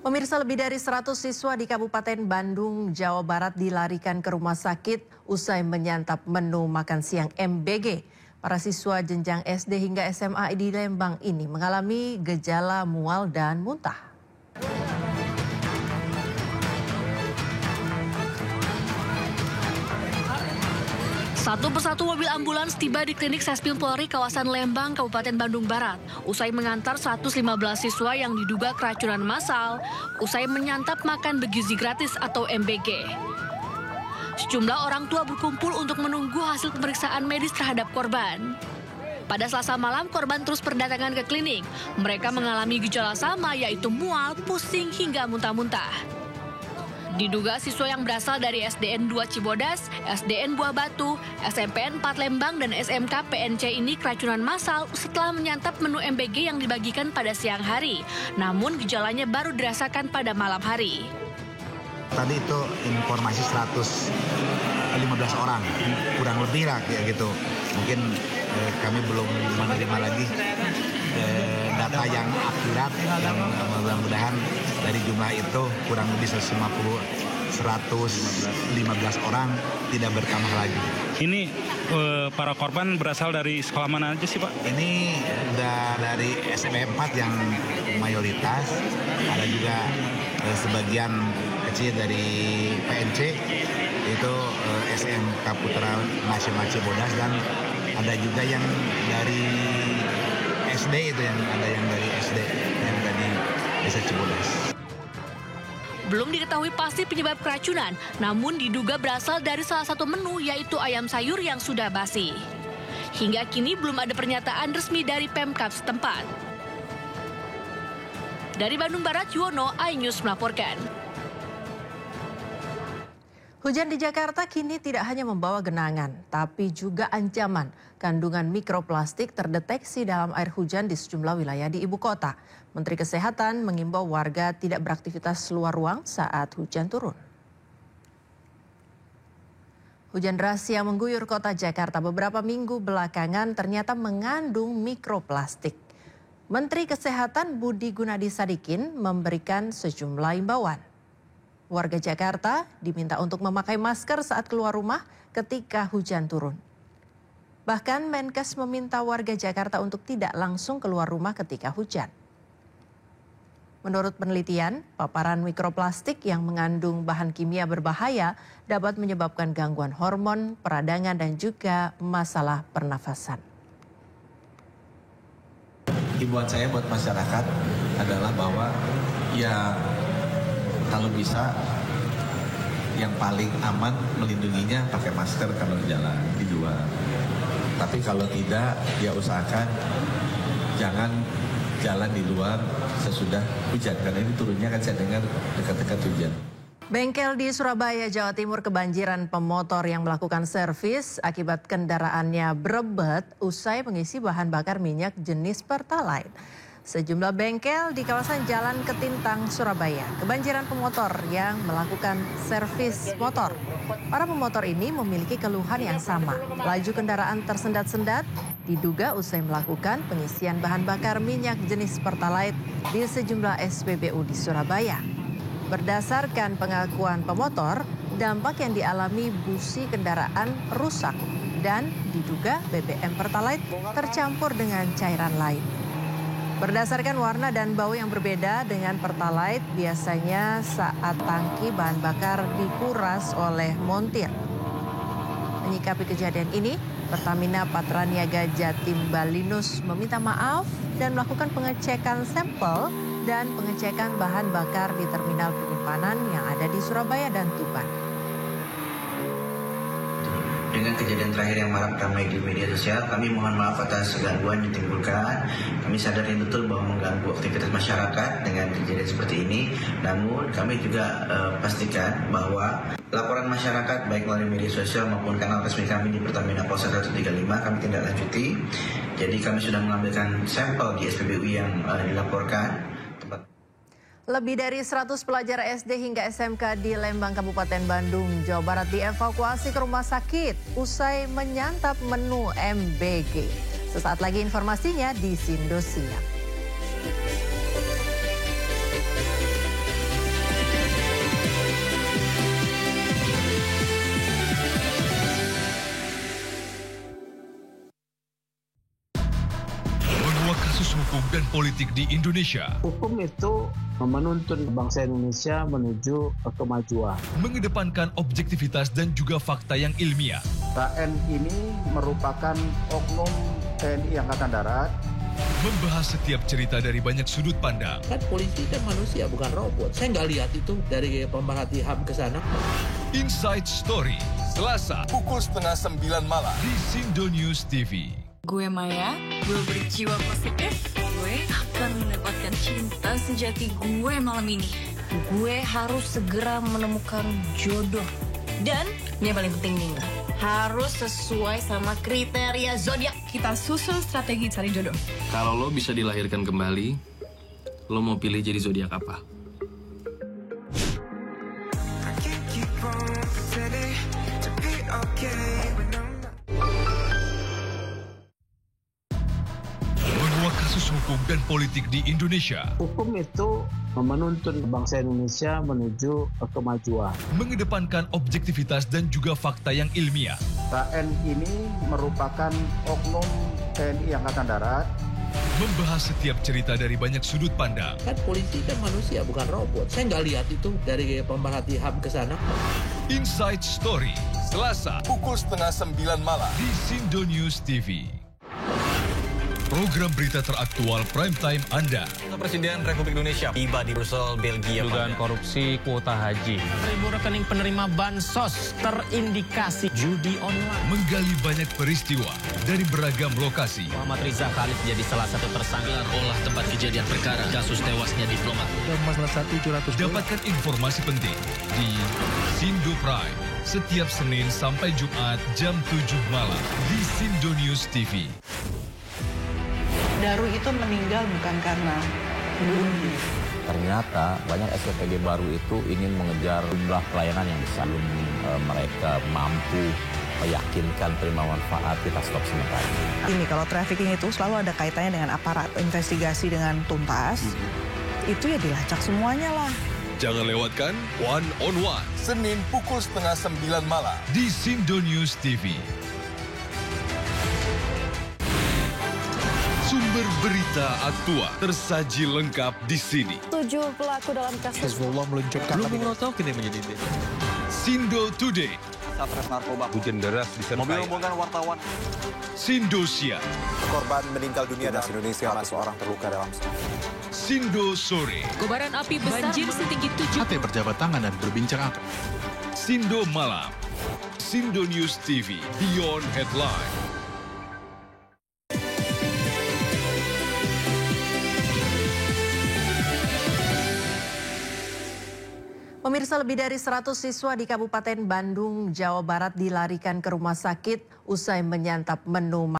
Pemirsa, lebih dari 100 siswa di Kabupaten Bandung, Jawa Barat dilarikan ke rumah sakit usai menyantap menu makan siang MBG. Para siswa jenjang SD hingga SMA di Lembang ini mengalami gejala mual dan muntah. Satu persatu mobil ambulans tiba di klinik Sespil Polri kawasan Lembang, Kabupaten Bandung Barat. Usai mengantar 115 siswa yang diduga keracunan massal, usai menyantap makan bergizi gratis atau MBG. Sejumlah orang tua berkumpul untuk menunggu hasil pemeriksaan medis terhadap korban. Pada Selasa malam, korban terus berdatangan ke klinik. Mereka mengalami gejala sama, yaitu mual, pusing, hingga muntah-muntah. Diduga siswa yang berasal dari SDN 2 Cibodas, SDN Buah Batu, SMPN 4 Lembang, dan SMK PNC ini keracunan massal setelah menyantap menu MBG yang dibagikan pada siang hari. Namun gejalanya baru dirasakan pada malam hari. Tadi itu informasi 115 orang, kurang lebih lah kayak gitu. Mungkin kami belum menerima lagi data yang akurat, yang mudah-mudahan dari jumlah itu kurang lebih 115 orang tidak bertambah lagi. Ini para korban berasal dari sekolah mana aja sih Pak? Ini dari SMP 4 yang mayoritas, ada juga sebagian kecil dari PNC, itu SMK Putra Nasional Cibodas, dan ada juga yang dari SD, itu yang ada yang dari SD yang dari Desa Cibodas. Belum diketahui pasti penyebab keracunan, namun diduga berasal dari salah satu menu, yaitu ayam sayur yang sudah basi. Hingga kini belum ada pernyataan resmi dari Pemkab setempat. Dari Bandung Barat, Yuwono, iNews melaporkan. Hujan di Jakarta kini tidak hanya membawa genangan, tapi juga ancaman. Kandungan mikroplastik terdeteksi dalam air hujan di sejumlah wilayah di ibu kota. Menteri Kesehatan mengimbau warga tidak beraktivitas luar ruang saat hujan turun. Hujan deras yang mengguyur kota Jakarta beberapa minggu belakangan ternyata mengandung mikroplastik. Menteri Kesehatan Budi Gunadi Sadikin memberikan sejumlah imbauan. Warga Jakarta diminta untuk memakai masker saat keluar rumah ketika hujan turun. Bahkan Menkes meminta warga Jakarta untuk tidak langsung keluar rumah ketika hujan. Menurut penelitian, paparan mikroplastik yang mengandung bahan kimia berbahaya dapat menyebabkan gangguan hormon, peradangan, dan juga masalah pernafasan. Himbauan saya buat masyarakat adalah bahwa kalau bisa yang paling aman melindunginya pakai masker kalau jalan di luar. Tapi kalau tidak, ya usahakan jangan jalan di luar sesudah hujan, karena ini turunnya kan saya dengar dekat-dekat hujan. Bengkel di Surabaya, Jawa Timur kebanjiran pemotor yang melakukan servis akibat kendaraannya berebet usai mengisi bahan bakar minyak jenis Pertalite. Sejumlah bengkel di kawasan Jalan Ketintang, Surabaya kebanjiran pemotor yang melakukan servis motor. Para pemotor ini memiliki keluhan yang sama. Laju kendaraan tersendat-sendat diduga usai melakukan pengisian bahan bakar minyak jenis Pertalite di sejumlah SPBU di Surabaya. Berdasarkan pengakuan pemotor, dampak yang dialami busi kendaraan rusak dan diduga BBM Pertalite tercampur dengan cairan lain. Berdasarkan warna dan bau yang berbeda dengan Pertalite, biasanya saat tangki bahan bakar dikuras oleh montir. Menyikapi kejadian ini, Pertamina Patraniaga Jatim Balinus meminta maaf dan melakukan pengecekan sampel dan pengecekan bahan bakar di terminal penyimpanan yang ada di Surabaya dan Tuban. Dengan kejadian terakhir yang marak ramai di media sosial, kami mohon maaf atas gangguan yang ditimbulkan. Kami sadari betul bahwa mengganggu aktivitas masyarakat dengan kejadian seperti ini. Namun kami juga pastikan bahwa laporan masyarakat baik melalui media sosial maupun kanal resmi kami di Pertamina Polsek 135 kami tindak lanjuti. Jadi kami sudah mengambilkan sampel di SPBU yang dilaporkan. Lebih dari 100 pelajar SD hingga SMK di Lembang, Kabupaten Bandung, Jawa Barat dievakuasi ke rumah sakit usai menyantap menu MBG. Sesaat lagi informasinya di Sindo Siang. dan politik di Indonesia. Hukum itu menuntun bangsa Indonesia menuju kemajuan. Mengedepankan objektivitas dan juga fakta yang ilmiah. KN ini merupakan oknum TNI Angkatan Darat. Membahas setiap cerita dari banyak sudut pandang. Kan polisi kan manusia, bukan robot. Saya nggak lihat itu dari pemerhati HAM ke sana. Inside Story, Selasa, pukul 8:30 malam di Sindo News TV. Gue Maya, gue berjiwa positif. Gue akan mendapatkan cinta sejati gue malam ini. Gue harus segera menemukan jodoh. Dan yang paling penting nih, harus sesuai sama kriteria zodiak. Kita susun strategi cari jodoh. Kalau lo bisa dilahirkan kembali, lo mau pilih jadi zodiak apa? Menguak kasus hukum dan politik di Indonesia. Hukum itu menuntun bangsa Indonesia menuju kemajuan. Mengedepankan objektivitas dan juga fakta yang ilmiah. KN ini merupakan oknum TNI Angkatan Darat. Membahas setiap cerita dari banyak sudut pandang. Kan polisi kan manusia, bukan robot. Saya nggak lihat itu dari pemerhati HAM ke sana. Inside Story, Selasa, pukul 8:30 malam di Sindo News TV. Program berita teraktual prime time Anda. Presiden Republik Indonesia tiba di Brussel, Belgia. Dugaan korupsi kuota haji. 1.000 rekening penerima bansos terindikasi judi online. Menggali banyak peristiwa dari beragam lokasi. Muhammad Riza Khalid jadi salah satu tersangka. Olah tempat kejadian perkara kasus tewasnya diplomat. Dapatkan informasi penting di Sindo Prime setiap Senin sampai Jumat jam 7 malam di Sindo News TV. Daru itu meninggal bukan karena bunuh diri. Ternyata banyak SPPG baru itu ingin mengejar jumlah pelayanan yang besar. Belum mereka mampu meyakinkan terima manfaat, kita stop sementara. Ini kalau trafficking itu selalu ada kaitannya dengan aparat investigasi dengan tuntas. Itu ya dilacak semuanya lah. Jangan lewatkan One on One Senin pukul 8:30 malam di Sindo News TV. Sumber berita aktual tersaji lengkap di sini. 7 pelaku dalam kasus Hezbollah meluncurkan Sindo Today. Satres narkoba. Hujan deras disertai. Mobil rombongan wartawan. Sindosia. Korban meninggal dunia dan Indonesia masih orang terluka dalam. Sindo Sore. Kobaran api besar banjir setinggi 7. Hati berjabat tangan dan berbincang akrab. Sindo Malam. Sindo News TV. Beyond Headline. Pemirsa, lebih dari 100 siswa di Kabupaten Bandung, Jawa Barat dilarikan ke rumah sakit usai menyantap menu